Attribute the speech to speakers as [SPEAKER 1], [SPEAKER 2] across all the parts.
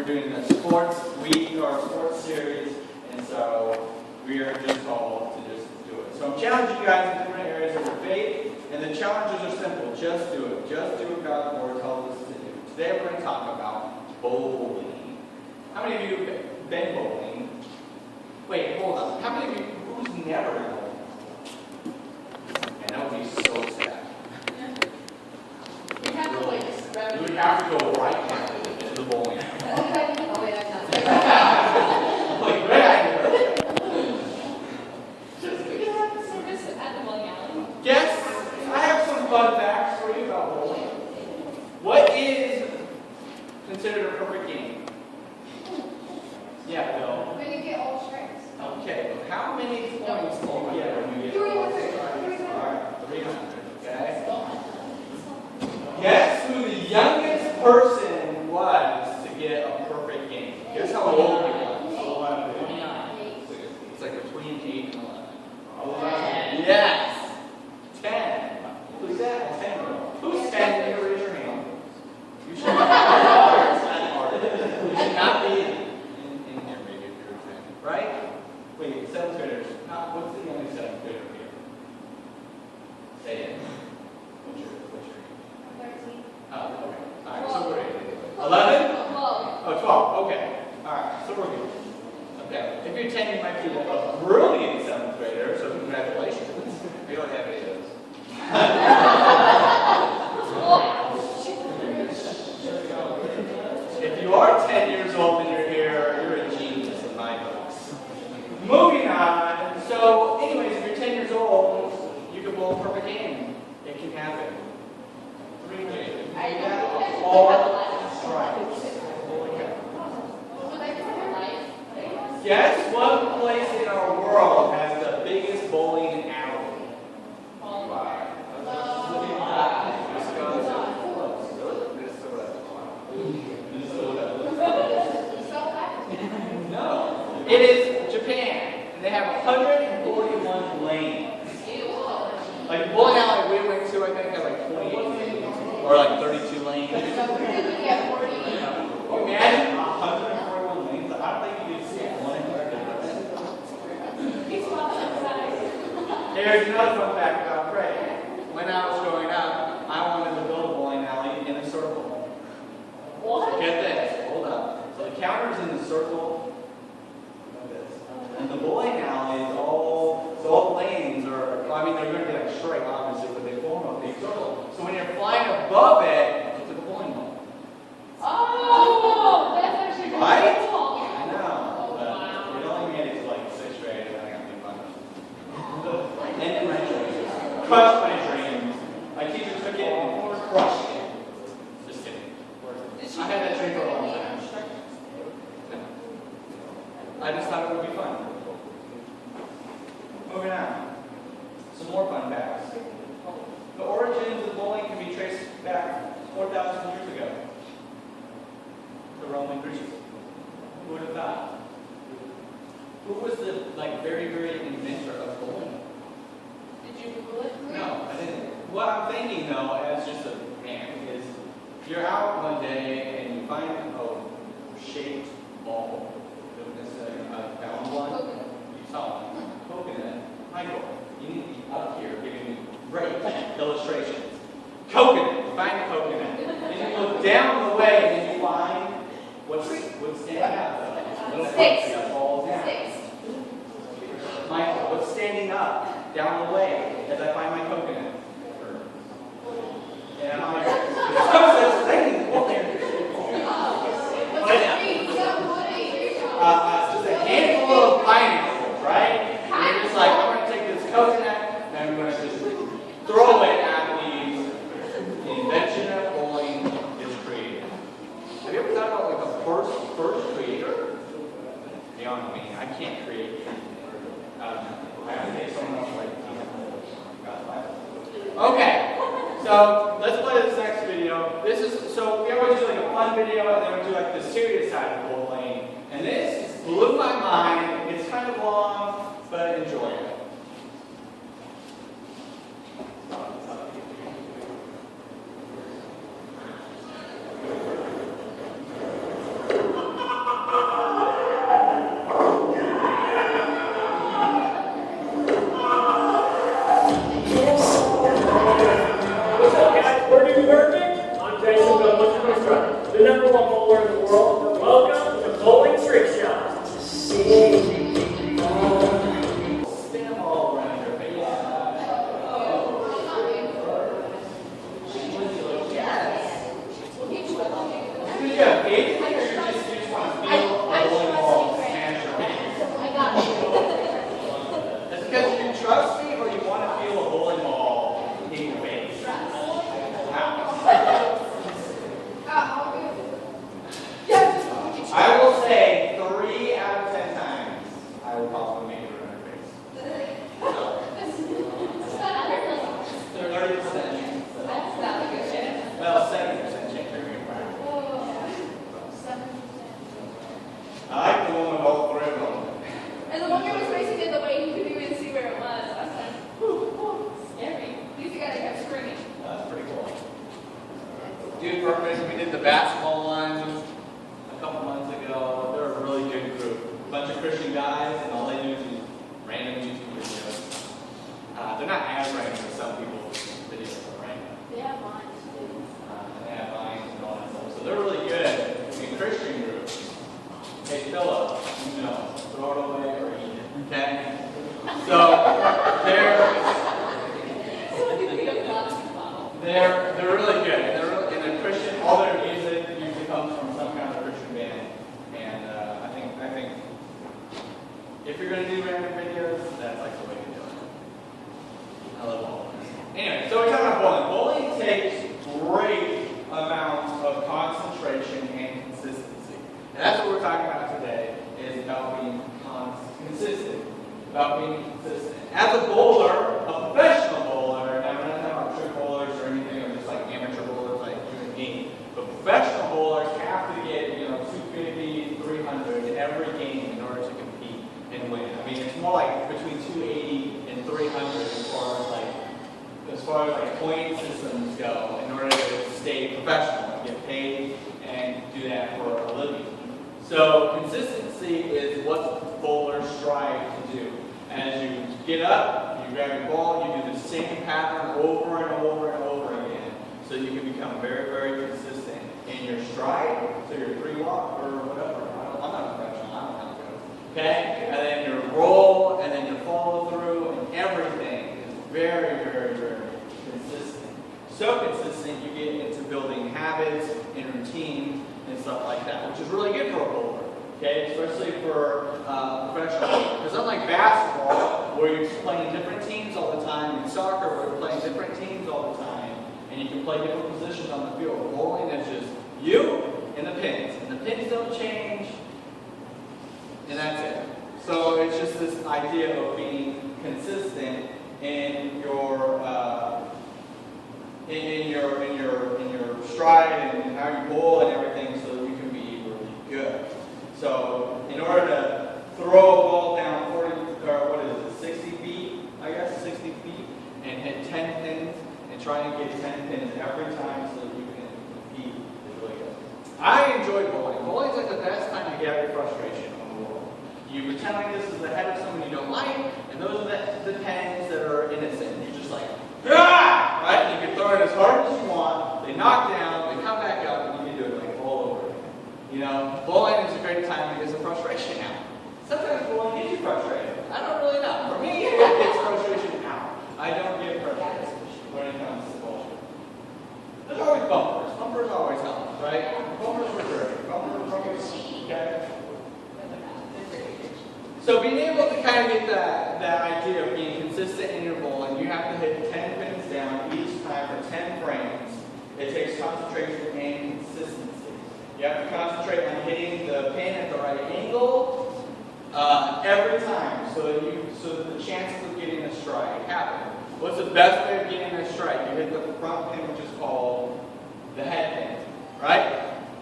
[SPEAKER 1] doing a sports week or sports series, and so we are just called to just do it. So I'm challenging you guys in different areas of your faith, and the challenges are simple. Just do it. Just do what God's Word tells us to do. Today we're going to talk about bowling. How many of you have been bowling? Wait, hold on. How many of you, who's never been bowling? And that would be so sad.
[SPEAKER 2] You have to wait.
[SPEAKER 1] You would have to go right now to the bowling alley.
[SPEAKER 2] Oh, wait, I'm not.
[SPEAKER 1] Like, great idea.
[SPEAKER 2] We can have the service at the bowling alley.
[SPEAKER 1] Yes, I have some fun facts for you about bowling. What is considered a perfect game? Yeah, Bill.
[SPEAKER 2] When you get all strikes.
[SPEAKER 1] Okay, but how many points do you get when you get
[SPEAKER 2] 300.
[SPEAKER 1] Alright, 300, okay? Guess who the youngest person was to get a perfect game? Guess how old he was? 29. It's like between 8 and 11. Yes! 10. Who's that? 10. Who's 10? You raise your hand. You should not be in here, maybe, if you're 10. Right? Wait, 7th graders. What's the youngest 7th grader here? Say it. What's your age?
[SPEAKER 2] 13.
[SPEAKER 1] Oh, okay. Alright, so we're 11?
[SPEAKER 2] 12.
[SPEAKER 1] Oh, 12. Okay. Alright, so we're good. Okay. If you're 10, you might be a brilliant 7th grader, so congratulations. We don't have any of those. If you are 10 years old and you're here, you're a genius in my books. Moving on. So, anyways, if you're 10 years old, you can bowl a perfect game. It can happen. 3 games. All strikes. Guess what place in our world has the biggest bowling alley? No. It is Japan. And they have 141 lanes. Like the bowling alley we went to, I think, has like 28 lanes. Or like 32 lanes. Imagine 141 lanes. I don't think you could see one in there. Here's another fun fact about Craig. When I was growing up, I wanted to build a bowling alley in a circle. So get this. Hold up. So the counter's in the circle. Like this. And the bowling alley is all the lanes are, I mean, they're going to be like straight, obviously, but they form a big circle. So when you're flying above it, it's a bowling ball.
[SPEAKER 2] Oh, that's actually really
[SPEAKER 1] Right?
[SPEAKER 2] cool.
[SPEAKER 1] I know. But it only made it to like 6th grade, and I got made fun of. And my dreams. Crushed my dreams. My teacher took it and crushed it. Just kidding. I had that dream for a long time. I just thought it would be fun. Moving on. Some more fun facts. The origins of bowling can be traced back 4,000 years ago. The Roman Greece. Who would have thought? Who was the very, very inventor of bowling?
[SPEAKER 2] Did you Google it?
[SPEAKER 1] No, I didn't. What I'm thinking though, as just a man, is you're out one day and you find a shaped ball. A bound one. You saw one. Coconut. Michael, you need to be up here giving me great illustrations. Coconut. You find a coconut. And you look down the way and you find what's standing out.
[SPEAKER 2] Sticks.
[SPEAKER 1] Falls down.
[SPEAKER 2] Sticks.
[SPEAKER 1] Michael, what's standing up down the way as I find my coconut? And I'm like, there's no such thing. Just a handful of pineapples, right? And you're just like, I'm going to take this coconut and I'm going to just throw it at these. The invention of bowling is created. Have you ever thought about like a first creator? Beyond me, I can't create. I have to take someone else like okay, so let's play this next video. So we always do like a fun video and then we do like the serious side of bowling. And this blew my mind. It's kind of long, but enjoy it. Dude Purpose, we did the basketball ones a couple months ago. They're a really good group. A bunch of Christian guys, and all they do is use random YouTube videos. They're not as random as some people's videos are, right?
[SPEAKER 2] They have lines too.
[SPEAKER 1] They have vines and all that stuff. So they're really good in Christian groups. Hey, Philip, you know, throw it away or eat it. Okay? So they're really good. They're really, and they're Christian. All their music usually comes from some kind of Christian band. And I think if you're gonna do random videos, that's like the way to do it. I love bowling. Anyway, so we're talking about bowling. Bowling takes great amounts of concentration and consistency. And that's what we're talking about today, is about being consistent. About being consistent. As a bowler, a professional bowler, and we're not talking about trick bowlers or anything, or just like amateur bowlers like you and me, but professional bowlers have to get, 250, 300 every game in order to compete and win. I mean, it's more like between 280 and 300 as far as point systems go, in order to stay professional and get paid and do that for a living. So consistency is what bowlers strive to do. As you get up, you grab your ball, you do the same pattern over and over and over again, so you can become very, very consistent in your stride, so your pre-walk or whatever. I'm not a professional, I don't know how it goes. Okay? And then your roll, and then your follow through, and everything is very, very, very consistent. So consistent, you get into building habits and routines and stuff like that, which is really good for a bowler. Okay, especially for professional. Because unlike basketball, where you're playing different teams all the time, in soccer, where you're playing different teams all the time, and you can play different positions on the field, bowling is just you and the pins. And the pins don't change, and that's it. So it's just this idea of being consistent in your stride and how you bowl and everything, so that you can be really good. So in order to throw a ball down 60 feet, I guess, 60 feet, and hit 10 pins, and try and get 10 pins every time so that you can compete is really good. I enjoy bowling. Bowling is like the best time to get your frustration on the wall. You pretend like this is the head of someone you don't like, and those are the pins that are innocent. You're just like, ah! Right? You can throw it as hard as you want, they knock down, they come back up, and you can do it like all over again. Bowling is a great time to get some frustration out. Sometimes bowling gets you frustrated. I don't really know. For me, it gets frustration out. I don't get frustrated when it comes to bowling. There's always bumpers. Bumpers always help, right? Bumpers are great. Bumpers, okay? So being able to kind of get that idea of being consistent in your bowling, you have to hit 10 pins down each time for 10 frames. It takes concentration and consistency. You have to concentrate on hitting the pin at the right angle every time, so that the chances of getting a strike happen. What's the best way of getting a strike? You hit the front pin, which is called the head pin, right?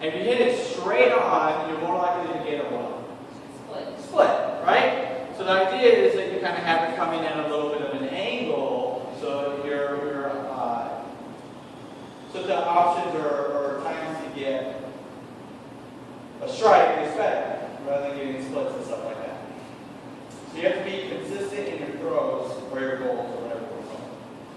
[SPEAKER 1] And if you hit it straight on, you're more likely to get a what? Split, right? So the idea is that you kind of have it coming in a little bit of an angle, so so the options or times to get a strike is better, rather than getting splits and stuff like that. So you have to be consistent in your throws or your goals or whatever we're going.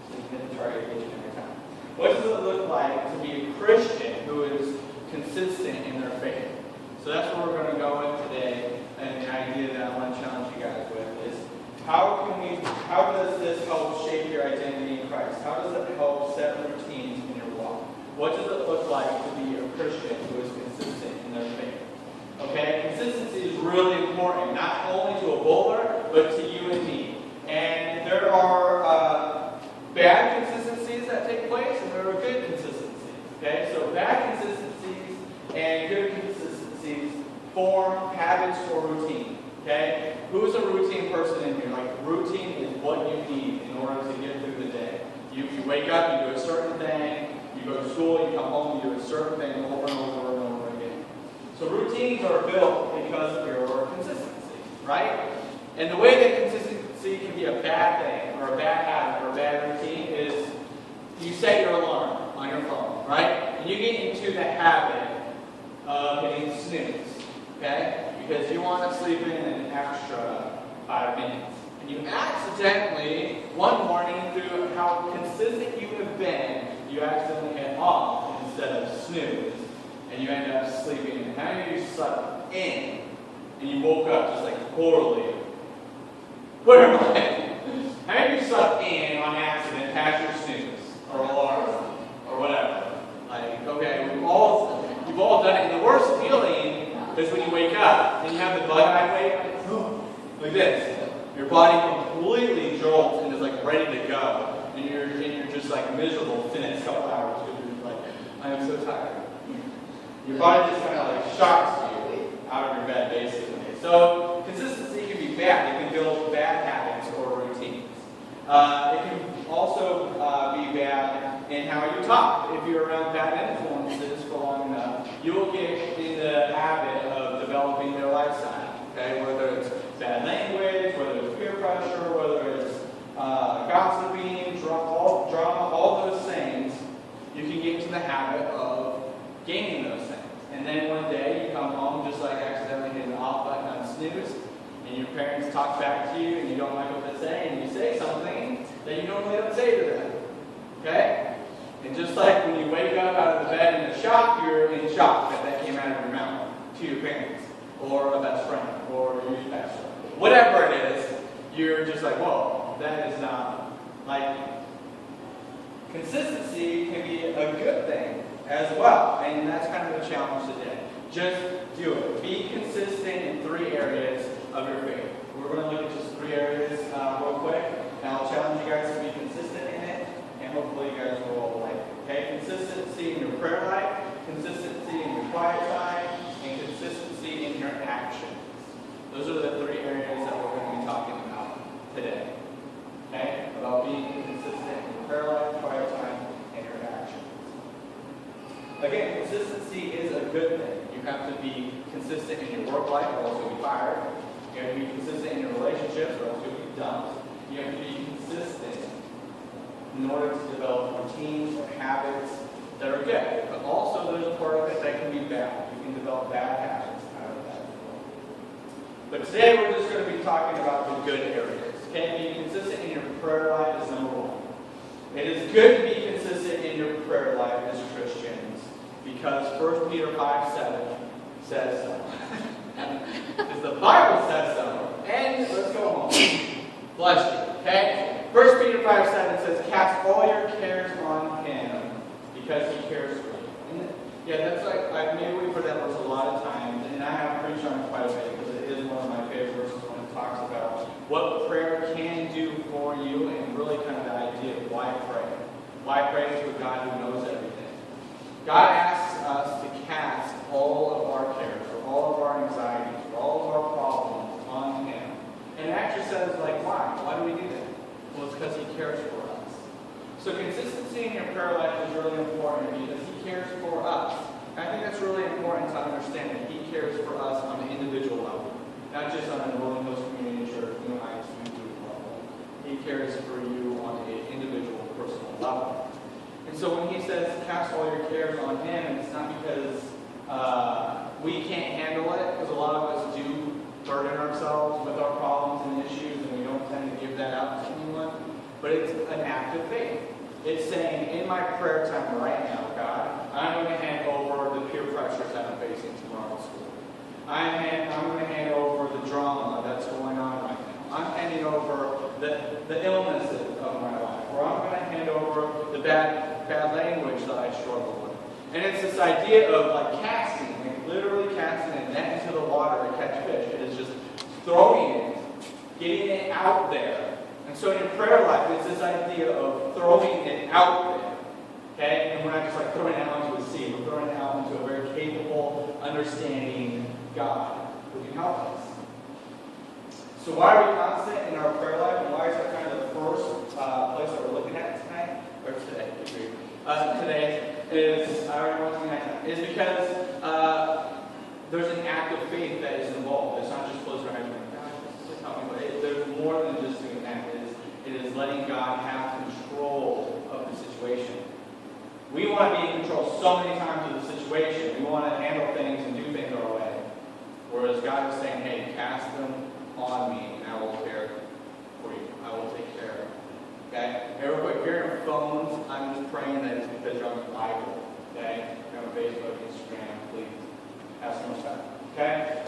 [SPEAKER 1] So you can hit the target each and every time. What does it look like to be a Christian who is consistent in their faith? So that's what we're going to go with today, and the idea that I want to challenge you guys with is how does this help shape your identity in Christ? How does it help set routines in your walk? What does it look like to be a Christian who is consistent in their faith? Okay, consistency is really important, not only to a bowler, but to you and me. And there are bad consistencies that take place, and there are good consistencies. Okay, so bad consistencies and good consistencies form habits or routine. Okay, who's a routine person in here? Like, routine is what you need in order to get through the day. You wake up, you do a certain thing. You go to school, you come home, you do a certain thing over and over and over again. So routines are built because of your consistency, right? And the way that consistency can be a bad thing, or a bad habit, or a bad routine is you set your alarm on your phone, right? And you get into the habit of hitting snooze, okay? Because you want to sleep in an extra 5 minutes. And you accidentally, one morning, through how consistent you have been, you accidentally hit off instead of snooze. And you end up sleeping. And how many of you slept in and you woke up just like totally? What am I? How many of you slept in on accident past your snooze or alarm or whatever? Like, okay, you've all done it. And the worst feeling is when you wake up and you have the bug-eye wake, like this. Your body completely jolts and is like ready to go, and you're just like miserable for the next couple hours because you're like, I am so tired. Your body just kind of like shocks you out of your bed, basically. So consistency can be bad. It can build bad habits or routines. It can also be bad in how you talk. If you're around bad influences for long enough, you will get in the habit of developing their lifestyle. Okay, whether it's bad language, whether it's peer pressure, whether it's gossiping, drama, all those things, you can get into the habit of gaining those things. And then one day you come home just like accidentally hitting the off button on snooze, and your parents talk back to you and you don't like what they say, and you say something that you normally don't say to them. Okay? And just like when you wake up out of the bed in a shock, you're in shock that came out of your mouth to your parents, or a best friend, or your youth pastor. Whatever it is, you're just like, whoa, that is not like. Consistency can be a good thing as well, and that's kind of the challenge today. Just do it. Be consistent in 3 areas of your faith. We're going to look at just 3 areas real quick, and I'll challenge you guys to be consistent in it, and hopefully you guys will all like it. Okay? Consistency in your prayer life, consistency in your quiet time, and consistency in your actions. Those are the 3 areas that we're going to be talking about today. Okay? About being consistent in your prayer life, quiet time, and your actions. Again, consistency is a good thing. You have to be consistent in your work life or else you'll be fired. You have to be consistent in your relationships or else you'll be dumped. You have to be consistent in order to develop routines or habits that are good. But also there's a part of it that can be bad. You can develop bad habits out of that. But today we're just going to be talking about the good areas. Okay, being consistent in your prayer life is number 1. It is good to be consistent in your prayer life as Christians because 1 Peter 5:7 says so. Because the Bible says so. And let's go home. Bless you. Okay? 1 Peter 5:7 says, cast all your cares on him because he cares for you. And yeah, that's like, maybe we've heard that verse a lot of times, and I have preached on it quite a bit because it is one of my favorite verses when it talks about what prayer can do for you and really kind of the idea of why pray. Why pray to a God who knows everything. God asks us to cast all of our cares, or all of our anxieties, or all of our problems on him. And it actually says, like, why? Why do we do that? Well, it's because he cares for us. So consistency in your prayer life is really important because he cares for us. And I think that's really important to understand that he cares for us on an individual level. Not just on a Rolling Hills Community Church, level. He cares for you on an individual, personal level. And so when he says, cast all your cares on him, it's not because we can't handle it, because a lot of us do burden ourselves with our problems and issues, and we don't tend to give that out to anyone. But it's an act of faith. It's saying, in my prayer time right now, God, I'm going to hand over the peer pressures that I'm facing tomorrow at school. I'm going to hand over the drama that's going on right now. I'm handing over the illnesses of my life. Or I'm going to hand over the bad language that I struggle with. And it's this idea of like casting, like literally casting a net into the water to catch fish. It is just throwing it, getting it out there. And so in your prayer life, it's this idea of throwing it out there. Okay? And we're not just like throwing it out into a sea. We're throwing it out into a very capable, understanding God who can help us. So why are we constant in our prayer life? And why is that kind of the first place that we're looking at tonight? Or today? Today is, I already want to tonight, is because there's an act of faith that is involved. It's not just close your eyes and like, God, just help me. But there's more than just doing that. It is letting God have control of the situation. We want to be in control so many times of the situation. We want to handle things and do things our way. Whereas God is saying, hey, cast them on me, and I will care for you. I will take care of you. Okay? Hey, real quick, if you're on your phones, I'm just praying that it's because you're on the Bible. Okay? If you're on Facebook, Instagram, please have some respect. Okay?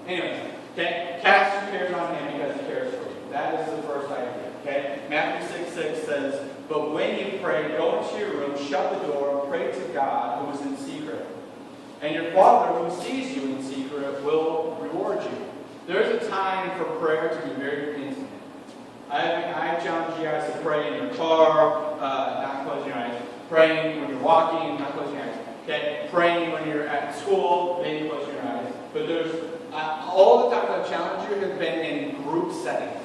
[SPEAKER 1] Anyways, okay? Cast your cares on him because he cares for you. That is the first idea. Okay? Matthew 6:6 says, but when you pray, go into your room, shut the door, pray to God who is in secret. And your Father who sees you in secret will reward you. There is a time for prayer to be very intimate. I challenge you guys to pray in your car, not closing your eyes. Praying when you're walking, not closing your eyes. Okay? Praying when you're at school, maybe closing your eyes. But there's all the times I've challenged you have been in group settings.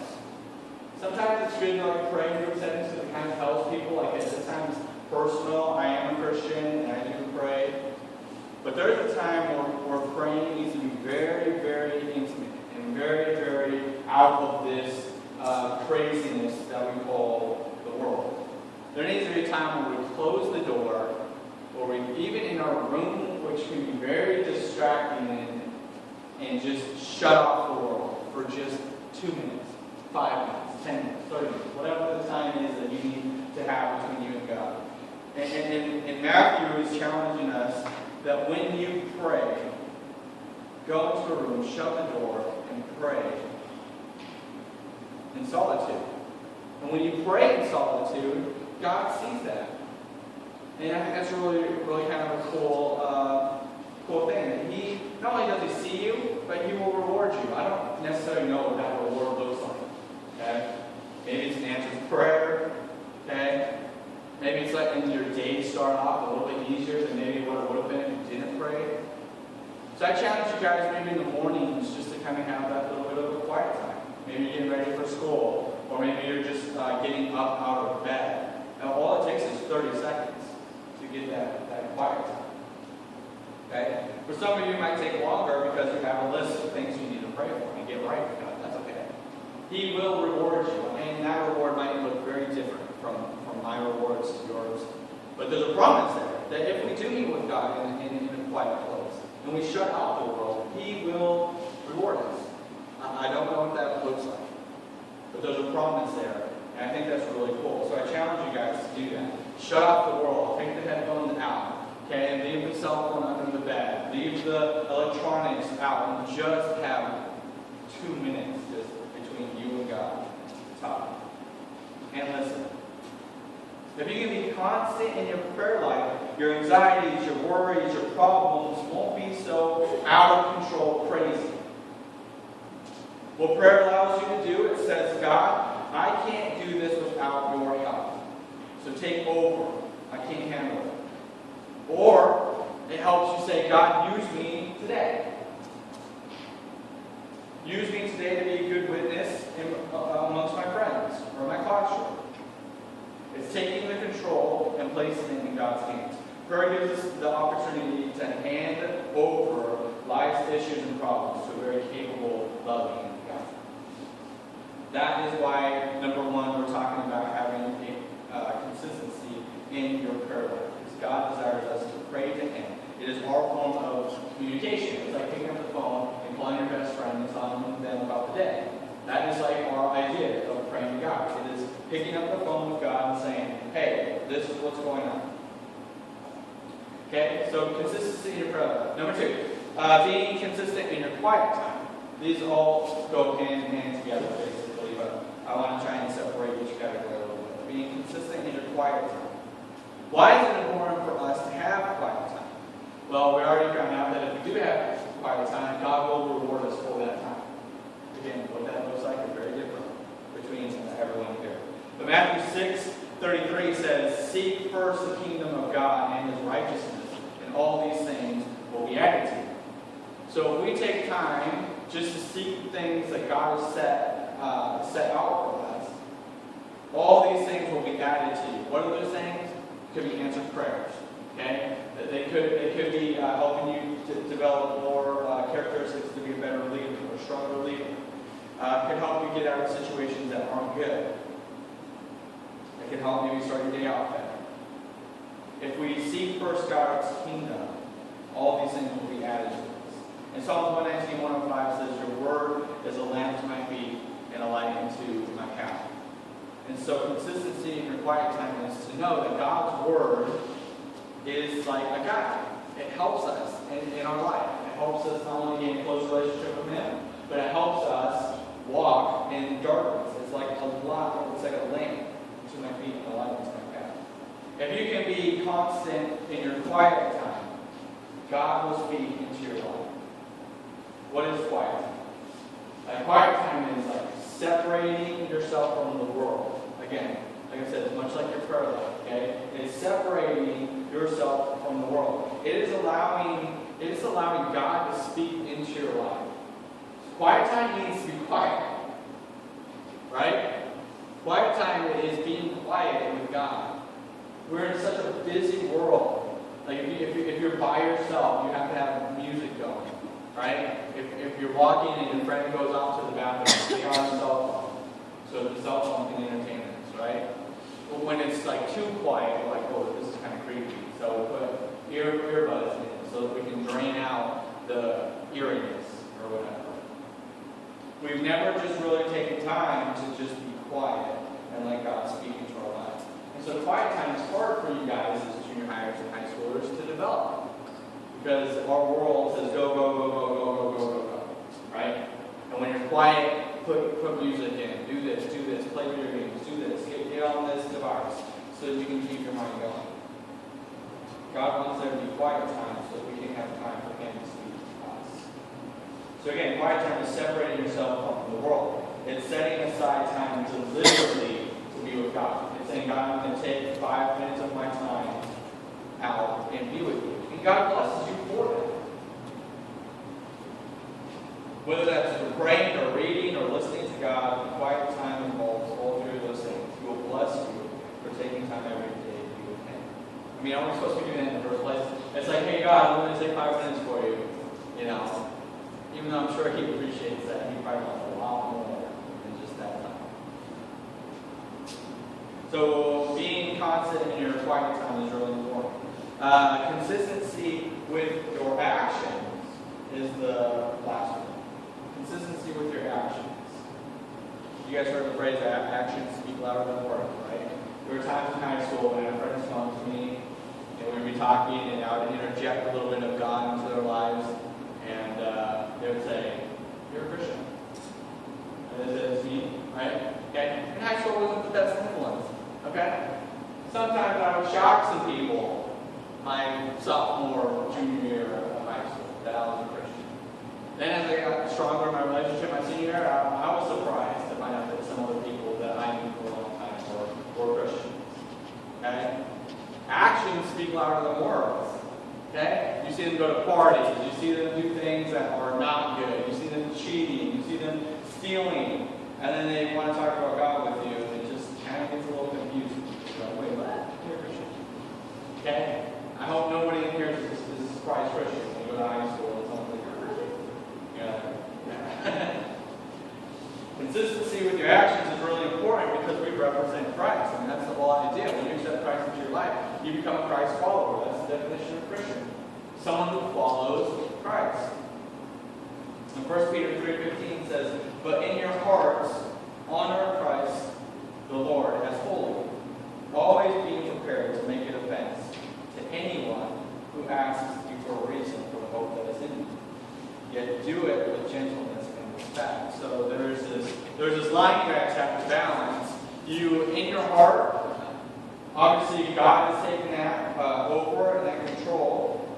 [SPEAKER 1] Sometimes it's good to like pray in group settings because it kind of tells people like at this time it's personal. I am a Christian and I do pray. But there's a time where praying needs to be very, very intimate and very, very out of this craziness that we call the world. There needs to be a time where we close the door, or we, even in our room, which can be very distracting, and just shut off the world for just 2 minutes, 5 minutes, 10 minutes, 30 minutes, whatever the time is that you need to have between you and God. And Matthew is challenging us that when you pray, go into a room, shut the door, and pray in solitude. And when you pray in solitude, God sees that. And I think that's really, really kind of a cool thing. That He, not only does He see you, but He will reward you. I don't necessarily know what that reward looks like. Okay? Maybe it's an answered prayer. Okay? Maybe it's letting your day start off a little bit easier than maybe what it would have been if you didn't pray. So I challenge you guys maybe in the mornings just to kind of have that little bit of a quiet time. Maybe you're getting ready for school, or maybe you're just getting up out of bed. Now all it takes is 30 seconds to get that quiet time. Okay? For some of you it might take longer because you have a list of things you need to pray for and get right with God. That's okay. He will reward you, and that reward might look very different from my rewards to yours. But there's a promise there that if we do meet with God in a quiet place and we shut out the world, He will reward us. I don't know what that looks like, but there's a promise there, and I think that's really cool. So I challenge you guys to do that. Shut off the world. Take the headphones out. Okay, and leave the cell phone under the bed. Leave the electronics out, and just have 2 minutes just between you and God to talk and listen. If you can be constant in your prayer life, your anxieties, your worries, your problems won't be so out of control crazy. What prayer allows you to do, it says, God, I can't do this without your help. So take over. I can't handle it. Or it helps you say, God, use me today. Use me today to be a good witness amongst my friends or my classroom. It's taking the control and placing it in God's hands. Prayer gives us the opportunity to hand over life's issues and problems to a very capable, loving God. That is why, number one, we're talking about having a consistency in your prayer life. Because God desires us to pray to Him. It is our form of communication. It's like picking up the phone and calling your best friend and telling them about the day. That is like our idea of praying to God. It is picking up the phone with God and saying, hey, this is what's going on. Okay, so consistency in your prayer life. Number two, being consistent in your quiet time. These all go hand in hand together, basically, but I want to try and separate each category a little bit. Being consistent in your quiet time. Why is it important for us to have quiet time? Well, we already found out that if we do have quiet time, God will reward us for that time. Again, what that looks like is very different between everyone here. But Matthew 6:33 says, seek first the kingdom of God and His righteousness, and all these things will be added to you. So if we take time just to seek things that God has set out for us, all these things will be added to you. What are those things? Could be answered prayers. Okay? They could be helping you to develop more characteristics to be a better leader or a stronger leader. Could help you get out of situations that aren't good. It It can help maybe start your day out better. If we seek first God's kingdom, all these things will be added to us. And Psalms 119, 105 says, your word is a lamp to my feet and a light into my path. And so consistency in your quiet time is to know that God's word is like a guide. It helps us in our life. It helps us not only gain a close relationship with Him, but it helps us walk in darkness. It's like a light, it's like a lamp to my feet and a light into my path. If you can be constant in your quiet time, God will speak into your life. What is quiet time? Quiet time is like separating yourself from the world. Again, like I said, it's much like your prayer life, okay? It's separating yourself from the world. It is allowing God to speak into your life. Quiet time means to be quiet. Right? Quiet time is being quiet with God. We're in such a busy world. Like if you're by yourself, you have to have music going. Right? If you're walking and your friend goes off to the bathroom, they are on the cell phone. So the cell phone can entertain us, right? But when it's like too quiet, we're like, oh, this is kind of creepy. So we put earbuds in so that we can drain out the eeriness or whatever. We've never just really taken time to just be quiet and let God speak into our lives. And so quiet time is hard for you guys as junior hires and high schoolers to develop. Because our world says go, go, go, go, go, go, go, go, go. Right? And when you're quiet, put music in. Do this, play video games, do this, get on this device so that you can keep your mind going. God wants there to be quiet time so that we can have time for Him to speak to us. So again, quiet time is separating yourself from the world. It's setting aside time deliberately to be with God. It's saying, God, I'm going to take 5 minutes of my time out and be with you. And God blesses you for that. Whether that's through praying or reading or listening to God, quiet time involves all three of those things. He will bless you for taking time every day to be with Him. I mean, aren't we supposed to be doing that in the first place? It's like, hey God, I'm going to take 5 minutes for you. You know, even though I'm sure He appreciates that, He probably wants a lot more than just that time. So being constant in your quiet time is really important. Consistency with your actions is the last one. Consistency with your actions. You guys heard the phrase that actions speak louder than words, right? There were times in high school when friends come to me and we would be talking and I would interject a little bit of God into their lives and they would say, you're a Christian. And it is me, right? Okay? In high school, I wasn't the best influence. Okay? Sometimes I would shock some people my sophomore, junior year of high school that I was a Christian. Then as I got stronger in my relationship my senior year, I was surprised to find out that some of the people that I knew for a long time were Christians. Okay? Actions speak louder than words. Okay? You see them go to parties. You see them do things that are not good. You see them cheating. You see them stealing. And then they want to talk about God with you, and it just kind of gets a little confusing. You're like, wait, what? You're a Christian. Okay? I hope nobody in here is a surprise Christian when you go to high school and someone's like, you're a Christian. Yeah. Consistency with your actions is really important because we represent Christ. I mean, that's the whole idea. When you accept Christ into your life, you become a Christ follower. That's the definition of Christian. Someone who follows Christ. And 1 Peter 3:15 says, but in your hearts, honor Christ the Lord as holy, always being prepared to make a defense to anyone who asks you for a reason for the hope that is in you. Yet do it with gentleness and respect. So there's this line you guys have to balance. You, in your heart, obviously God has taken that over and that control,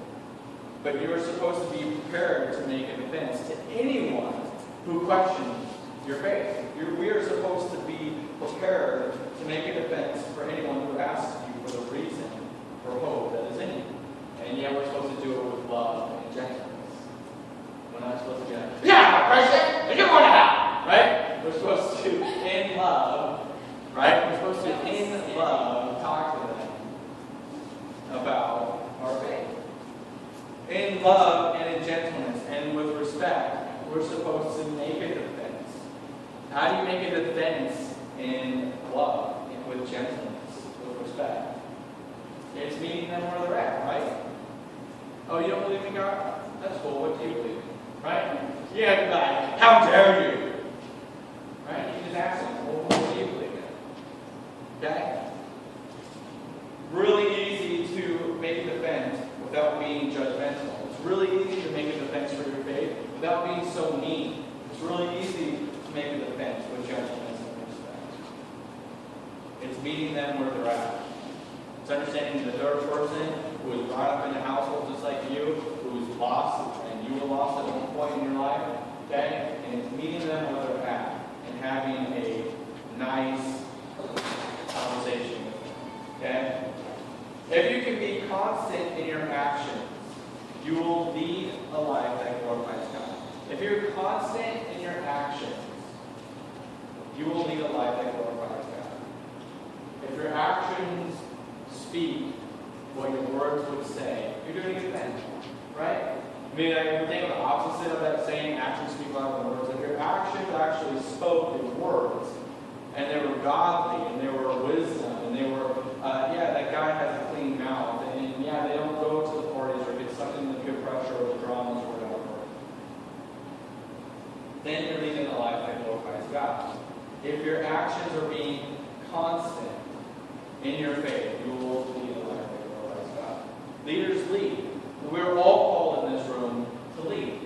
[SPEAKER 1] but you are supposed to be prepared to make a defense to anyone who questions your faith. We are supposed to be prepared to make a defense for anyone who asks you for the reason for hope that is in you. And yet we're supposed to do it with love and gentleness. We're not supposed to be like, yeah, Christian, and you're going to hell, right? We're supposed to, in love, right? We're supposed to, in love, talk to them about our faith. In love and in gentleness and with respect, we're supposed to make a defense. How do you make a defense in love and with gentleness? It's meeting them where they're at, right? Oh, you don't believe in God? That's cool. What do you believe in? Right? You have to be like, how dare you? Right? You just ask them, well, what do you believe in? Okay? Really easy to make a defense without being judgmental. It's really easy to make a defense for your faith without being so mean. It's really easy to make a defense with gentleness and respect. It's meeting them where they're at. It's understanding the third person who was brought up in a household just like you, who was lost, and you were lost at one point in your life. Okay? And it's meeting them where they're at and having a nice conversation with them. Okay? If you can be constant in your actions, you will lead a life that glorifies God. If you're constant in your actions, you will lead a life that glorifies God. If your actions speak what your words would say, you're doing a good thing, right? I mean, if you think of the opposite of that saying, actions speak louder than words. If your actions actually spoke your words, and they were godly, and they were wisdom, and they were, that guy has a clean mouth, and yeah, they don't go to the parties or get sucked into the peer pressure or the dramas or whatever. Then you're leading a life that glorifies God. If your actions are being constant in your faith, you will lead a life that glorifies God. Leaders lead. We're all called in this room to lead.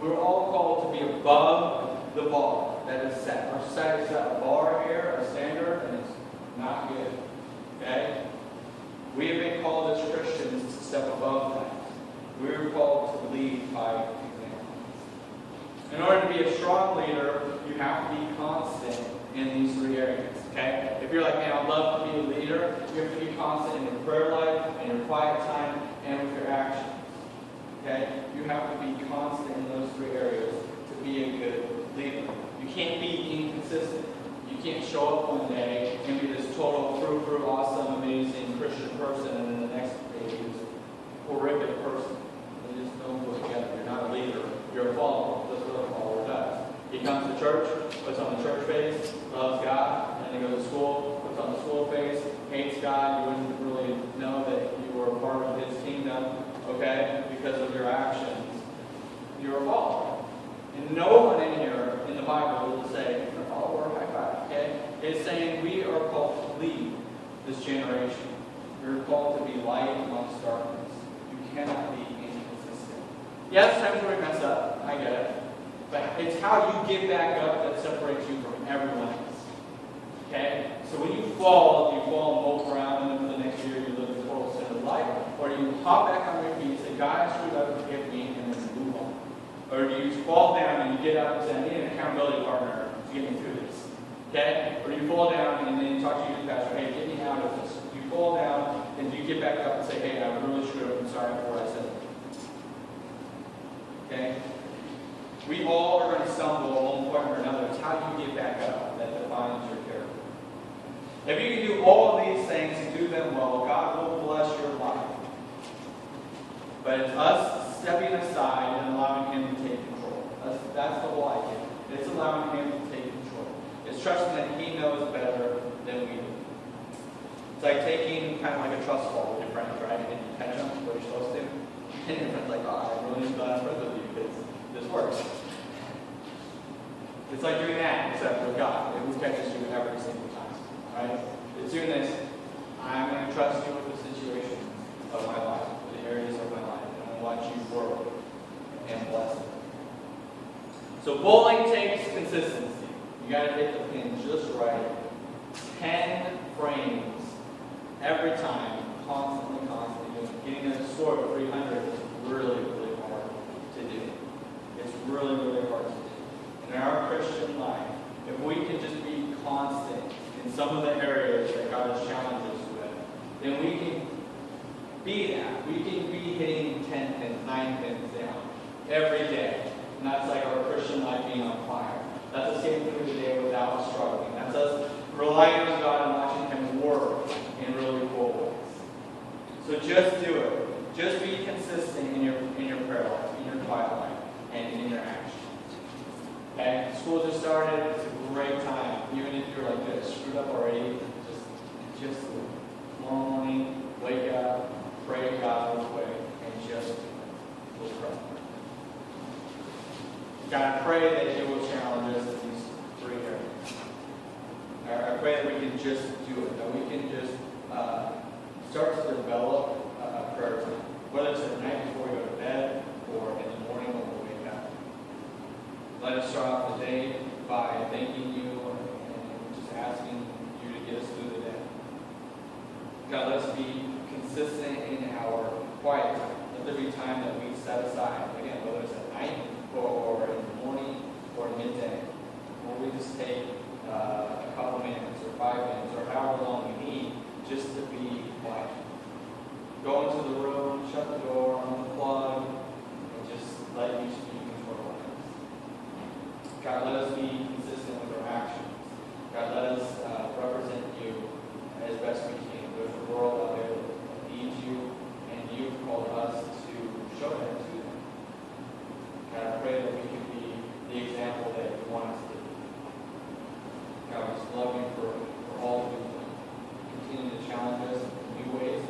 [SPEAKER 1] We're all called to be above the bar that is set. Our society set a bar here, a standard, and it's not good. Okay? We have been called as Christians to step above that. We're called to lead by example. In order to be a strong leader, you have to be constant in these three areas. Okay? If you're like, man, I'd love to be a leader, you have to be constant in your prayer life, in your quiet time, and with your actions. Okay? You have to be constant in those three areas to be a good leader. You can't be inconsistent. You can't show up one day and be this total frou-frou, awesome, amazing Christian person, and then the next day you're this horrific person. They just don't go together. You're not a leader. You're a follower. That's what a follower does. He comes to church, puts on the church face, loves God, and then he goes to school, puts on the school face, hates God. You wouldn't really know that you were a part of his kingdom, okay, because of your actions. You're a follower. And no one in here in the Bible will say, you're a follower, high five, okay? It's saying we are called to lead this generation. You're called to be light amongst darkness. You cannot be inconsistent. Yes, times where we mess up. I get it. But it's how you get back up that separates you from everyone else. Okay? So when you fall and mope around, and then for the next year you live a total sin of life, or do you hop back on your feet and say, God, I screwed up, forgive me, and then move on? Or do you fall down and you get up and say, I need an accountability partner to get me through this? Okay? Or do you fall down and then you talk to your pastor, hey, get me out of this. You fall down and you get back up and say, hey, I really screwed up, I'm sorry for what I said. Okay? We all are going to stumble at one point or another. It's how you get back up that defines your character. If you can do all of these things and do them well, God will bless your life. But it's us stepping aside and allowing Him to take control. That's the whole idea. It's allowing Him to take control. It's trusting that He knows better than we do. It's like taking kind of like a trust fall with your friends, right? And you catch them what you're supposed to. And your friend's like, oh, I really need to be friends with you because this works. It's like doing that, except with God, who catches you every single time. Right? It's doing this. I'm going to trust you with the situation of my life, with the areas of my life, and I'm going to watch you work and bless it. So bowling takes consistency. You got to hit the pin just right. 10 frames every time, constantly. Getting a score of 300 is really, really hard to do. It's really, really hard to do. In our Christian life, if we can just be constant in some of the areas that God has challenged us with, then we can be that. We can be hitting 10 pins, 9 pins down every day. And that's like our Christian life being on fire. That's us getting through the day without struggling. That's us relying on God and watching Him work in really cool ways. So just do it. Just be consistent in your prayer life, in your quiet life, and in your actions. Okay? Schools have started. It's a great time. Even if you're like this, screwed up already, just morning, wake up, pray God's way, and just will pray. God, I pray that you will challenge us in these 3 areas. I pray that we can just do it, that we can just start to develop a prayer time, whether it's at night before we go to bed or in the morning when we wake up. Let us start off the day by thanking you and just asking you to get us through the day. God, let us be consistent in our quiet time. Let there be time that we set aside, again, whether it's at night or in the morning or midday, where we just take a couple minutes or 5 minutes or however long we need just to be quiet. Go into the room, shut the door, unplug, and just let you speak into our lives. God, let us be consistent with our actions. God, let us represent you as best we can. There's a world out there that needs you, and you've called us to show that to them. God, I pray that we can be the example that you want us to be. God, we just love you for all of you. Continue to challenge us in new ways,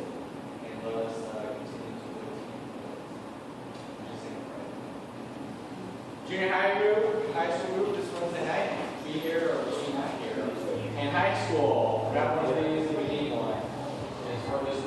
[SPEAKER 1] and let us continue to live in just in prayer. Junior high group, high school group this Wednesday night, be here or be not here. And high school, grab one of these if we need one. And for this